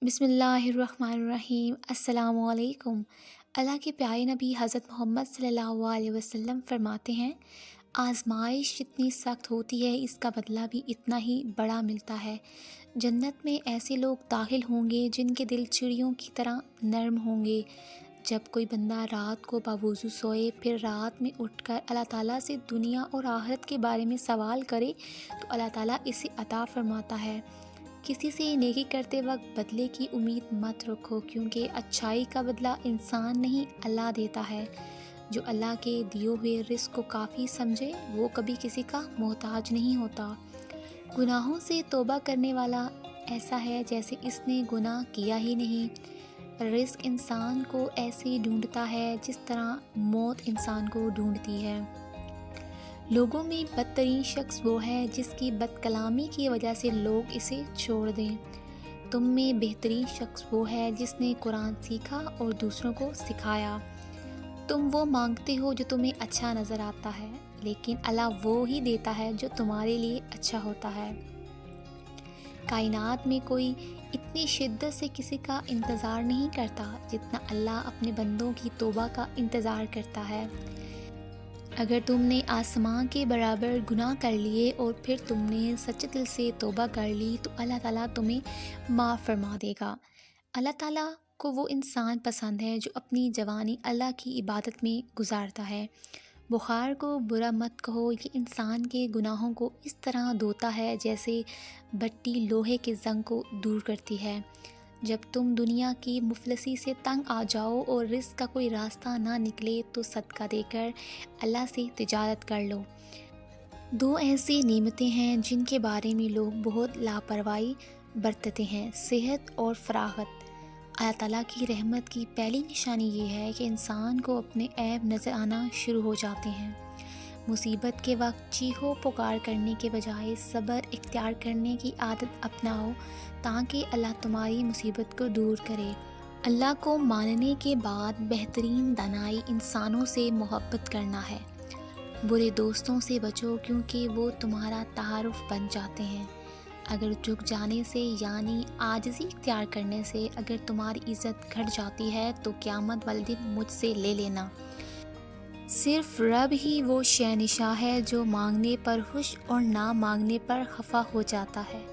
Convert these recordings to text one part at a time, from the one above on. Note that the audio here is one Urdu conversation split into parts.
بسم اللہ الرحمن الرحیم۔ السلام علیکم۔ اللہ کے پیارے نبی حضرت محمد صلی اللہ علیہ وسلم فرماتے ہیں، آزمائش جتنی سخت ہوتی ہے اس کا بدلہ بھی اتنا ہی بڑا ملتا ہے۔ جنت میں ایسے لوگ داخل ہوں گے جن کے دل چڑیوں کی طرح نرم ہوں گے۔ جب کوئی بندہ رات کو باوضو سوئے پھر رات میں اٹھ کر اللہ تعالیٰ سے دنیا اور آخرت کے بارے میں سوال کرے تو اللہ تعالیٰ اسے عطا فرماتا ہے۔ کسی سے نیکی کرتے وقت بدلے کی امید مت رکھو، کیونکہ اچھائی کا بدلہ انسان نہیں اللہ دیتا ہے۔ جو اللہ کے دیے ہوئے رزق کو کافی سمجھے وہ کبھی کسی کا محتاج نہیں ہوتا۔ گناہوں سے توبہ کرنے والا ایسا ہے جیسے اس نے گناہ کیا ہی نہیں۔ رزق انسان کو ایسے ڈھونڈتا ہے جس طرح موت انسان کو ڈھونڈتی ہے۔ لوگوں میں بدترین شخص وہ ہے جس کی بد کلامی کی وجہ سے لوگ اسے چھوڑ دیں۔ تم میں بہترین شخص وہ ہے جس نے قرآن سیکھا اور دوسروں کو سکھایا۔ تم وہ مانگتے ہو جو تمہیں اچھا نظر آتا ہے، لیکن اللہ وہ ہی دیتا ہے جو تمہارے لیے اچھا ہوتا ہے۔ کائنات میں کوئی اتنی شدت سے کسی کا انتظار نہیں کرتا جتنا اللہ اپنے بندوں کی توبہ کا انتظار کرتا ہے۔ اگر تم نے آسمان کے برابر گناہ کر لیے اور پھر تم نے سچے دل سے توبہ کر لی تو اللہ تعالیٰ تمہیں معاف فرما دے گا۔ اللہ تعالیٰ کو وہ انسان پسند ہے جو اپنی جوانی اللہ کی عبادت میں گزارتا ہے۔ بخار کو برا مت کہو، یہ انسان کے گناہوں کو اس طرح دھوتا ہے جیسے بٹی لوہے کے زنگ کو دور کرتی ہے۔ جب تم دنیا کی مفلسی سے تنگ آ جاؤ اور رزق کا کوئی راستہ نہ نکلے تو صدقہ دے کر اللہ سے تجارت کر لو۔ دو ایسی نعمتیں ہیں جن کے بارے میں لوگ بہت لاپرواہی برتتے ہیں، صحت اور فراغت۔ اللہ تعالیٰ کی رحمت کی پہلی نشانی یہ ہے کہ انسان کو اپنے عیب نظر آنا شروع ہو جاتے ہیں۔ مصیبت کے وقت چیخو پکار کرنے کے بجائے صبر اختیار کرنے کی عادت اپناؤ تاکہ اللہ تمہاری مصیبت کو دور کرے۔ اللہ کو ماننے کے بعد بہترین دانائی انسانوں سے محبت کرنا ہے۔ برے دوستوں سے بچو کیونکہ وہ تمہارا تعارف بن جاتے ہیں۔ اگر جھک جانے سے یعنی عاجزی اختیار کرنے سے اگر تمہاری عزت گھٹ جاتی ہے تو قیامت والے دن مجھ سے لے لینا۔ صرف رب ہی وہ شہنشاہ ہے جو مانگنے پر خوش اور نہ مانگنے پر خفا ہو جاتا ہے۔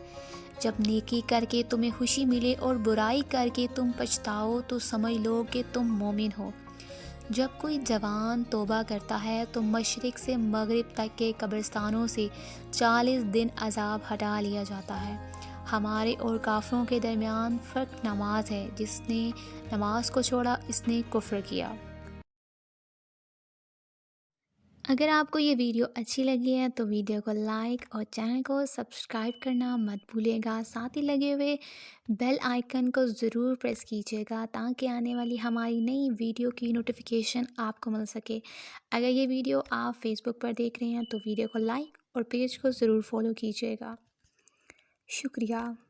جب نیکی کر کے تمہیں خوشی ملے اور برائی کر کے تم پچھتاؤ تو سمجھ لو کہ تم مومن ہو۔ جب کوئی جوان توبہ کرتا ہے تو مشرق سے مغرب تک کے قبرستانوں سے 40 دن عذاب ہٹا لیا جاتا ہے۔ ہمارے اور کافروں کے درمیان فرق نماز ہے، جس نے نماز کو چھوڑا اس نے کفر کیا۔ اگر آپ کو یہ ویڈیو اچھی لگی ہے تو ویڈیو کو لائک اور چینل کو سبسکرائب کرنا مت بھولیے گا، ساتھ ہی لگے ہوئے بیل آئیکن کو ضرور پریس کیجیے گا تاکہ آنے والی ہماری نئی ویڈیو کی نوٹیفیکیشن آپ کو مل سکے۔ اگر یہ ویڈیو آپ فیس بک پر دیکھ رہے ہیں تو ویڈیو کو لائک اور پیج کو ضرور فالو کیجیے گا۔ شکریہ۔